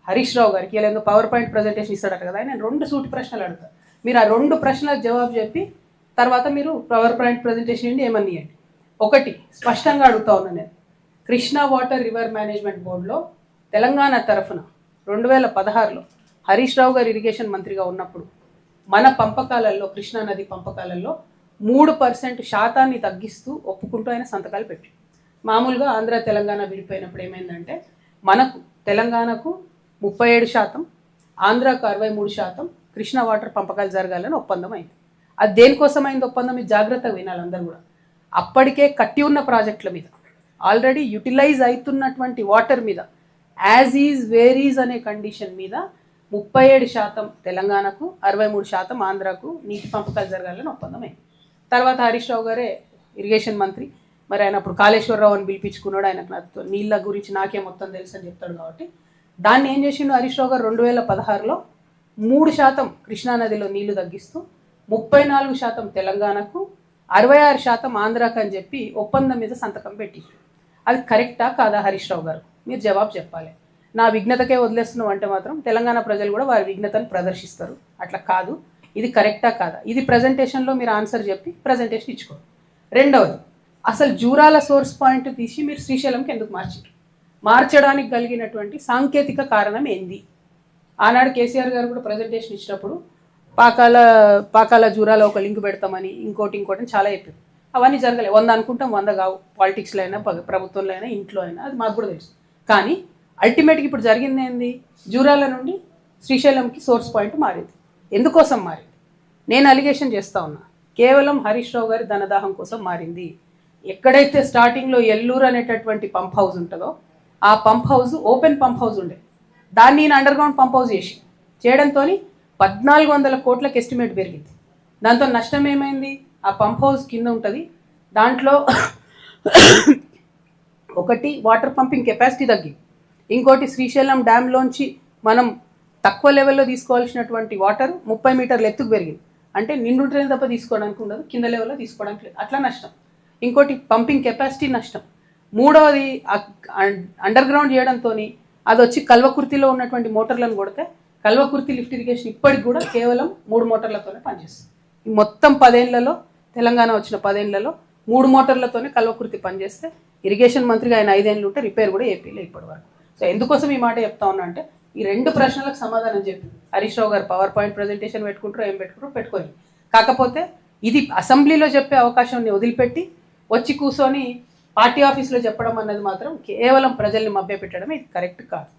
హరీష్ రావు గారికి ఇలా ఏదో పవర్ పాయింట్ ప్రజెంటేషన్ ఇస్తాడట కదా, నేను 2 సూటి ప్రశ్నలు అడుగుతా. మీరు ఆ 2 ప్రశ్నలకు జవాబు చెప్పి తర్వాత మీరు పవర్ పాయింట్ ప్రజెంటేషన్ ఏంటి ఏమని ఇవ్వండి. ఒకటి స్పష్టంగా అడుగుతా ఉన్నా నేను, కృష్ణా వాటర్ రివర్ మేనేజ్మెంట్ బోర్డులో తెలంగాణ తరఫున 2016లో హరీష్ రావు గారు ఇరిగేషన్ మంత్రిగా ఉన్నప్పుడు మన పంపకాలలో, కృష్ణా నది పంపకాలలో 3% శాతాన్ని తగ్గిస్తూ ఒప్పుకుంటూ ఆయన సంతకాలు పెట్టి, మామూలుగా ఆంధ్ర తెలంగాణ విడిపోయినప్పుడు ఏమైందంటే మనకు తెలంగాణకు 37%, ఆంధ్రాకు 63% కృష్ణా వాటర్ పంపకాలు జరగాలని ఒప్పందం అయింది. అది దేనికోసం అయింది ఒప్పందం, ఇది జాగ్రత్తగా వినాలి అందరూ కూడా. అప్పటికే కట్టి ఉన్న ప్రాజెక్టుల మీద, ఆల్రెడీ యూటిలైజ్ అవుతున్నటువంటి వాటర్ మీద, యాజ్ ఈజ్ వేర్ ఈజ్ అనే కండిషన్ మీద 37% తెలంగాణకు, 63% ఆంధ్రాకు నీటి పంపకాలు జరగాలని ఒప్పందం అయింది. తర్వాత హరీష్ రావు గారే ఇరిగేషన్ మంత్రి, మరి ఆయన అప్పుడు కాళేశ్వరరావు అని పిలిపించుకున్నాడు. ఆయనకు నీళ్ళ గురించి నాకే మొత్తం తెలుసు అని చెప్తాడు కాబట్టి దాన్ని ఏం చేసిండు హరీష్ రావు గారు 2016లో 3% కృష్ణానదిలో నీళ్లు తగ్గిస్తూ 34% తెలంగాణకు, 66% ఆంధ్రాకు అని చెప్పి ఒప్పందం మీద సంతకం పెట్టి, అది కరెక్టా కాదా హరీష్ రావు గారు, మీరు జవాబు చెప్పాలి. నా విఘ్నతకే వదిలేస్తున్నాం అంటే మాత్రం తెలంగాణ ప్రజలు కూడా వారి విఘ్నతను ప్రదర్శిస్తారు. అట్లా కాదు, ఇది కరెక్టా కాదా, ఇది ప్రజెంటేషన్లో మీరు ఆన్సర్ చెప్పి ప్రజెంటేషన్ ఇచ్చుకోండి. రెండవది, అసలు జూరాల సోర్స్ పాయింట్ తీసి మీరు శ్రీశైలంకి ఎందుకు మార్చారు, మార్చడానికి కలిగినటువంటి సాంకేతిక కారణం ఏంది. ఆనాడు కేసీఆర్ గారు కూడా ప్రజెంటేషన్ ఇచ్చినప్పుడు పాకాల జూరాల ఒక లింక్ పెడతామని ఇంకోటి చాలా చెప్పారు. అవన్నీ జరగలేదు. 100 అనుకుంటాం, 100 కావు. పాలిటిక్స్లో అయినా, ప్రభుత్వంలో అయినా, ఇంట్లో అయినా, అది మాకు కూడా తెలుసు. కానీ అల్టిమేట్గా ఇప్పుడు జరిగింది ఏంది, జూరాల నుండి శ్రీశైలంకి సోర్స్ పాయింట్ మారింది. ఎందుకోసం మారింది నేను అలిగేషన్ చేస్తా ఉన్నా, కేవలం హరీష్ రావు గారి ధనదాహం కోసం మారింది. ఎక్కడైతే స్టార్టింగ్లో ఎల్లూరు అనేటటువంటి పంప్ హౌస్ ఉంటుందో ఆ pump house open pump house ఉండే, దాన్ని నేను అండర్ గ్రౌండ్ పంప్ హౌస్ చేయడంతో 1400 కోట్లకు ఎస్టిమేట్ పెరిగింది. దాంతో నష్టం ఏమైంది, ఆ పంప్ హౌస్ కింద ఉంటుంది, దాంట్లో ఒకటి వాటర్ పంపింగ్ కెపాసిటీ తగ్గింది, ఇంకోటి శ్రీశైలం డ్యామ్లోంచి మనం తక్కువ లెవెల్లో తీసుకోవాల్సినటువంటి వాటర్ 30 మీటర్ల ఎత్తుకు పెరిగింది. అంటే నిండుంటేనే తప్ప తీసుకోవడానికి ఉండదు, కింద లెవెల్లో తీసుకోవడానికి లేదు, అట్లా నష్టం. ఇంకోటి పంపింగ్ కెపాసిటీ నష్టం. మూడవది అండర్ గ్రౌండ్ చేయడంతో అది వచ్చి కల్వకుర్తిలో ఉన్నటువంటి మోటార్లను కొడితే కల్వకుర్తి లిఫ్ట్ ఇరిగేషన్ ఇప్పటికి కూడా కేవలం 3 మోటార్లతోనే పనిచేస్తుంది. మొత్తం 10 ఏళ్లలో, తెలంగాణ వచ్చిన 10 ఏళ్లలో 3 మోటార్లతోనే కల్వకుర్తి పనిచేస్తే, ఇరిగేషన్ మంత్రిగా ఆయన 5 ఏళ్ళు ఉంటే రిపేర్ కూడా ఏపీలో ఇప్పటి వరకు. సో ఎందుకోసం ఈ మాట చెప్తా ఉన్నా అంటే, ఈ 2 ప్రశ్నలకు సమాధానం చెప్పి హరీష్ రావు గారు పవర్ పాయింట్ ప్రజెంటేషన్ పెట్టుకుంటారో ఏం పెట్టుకొని, కాకపోతే ఇది అసెంబ్లీలో చెప్పే అవకాశాన్ని వదిలిపెట్టి వచ్చి కూర్చొని పార్టీ ఆఫీస్లో చెప్పడం అన్నది మాత్రం కేవలం ప్రజల్ని మభ్యపెట్టడం, ఇది కరెక్ట్ కాదు.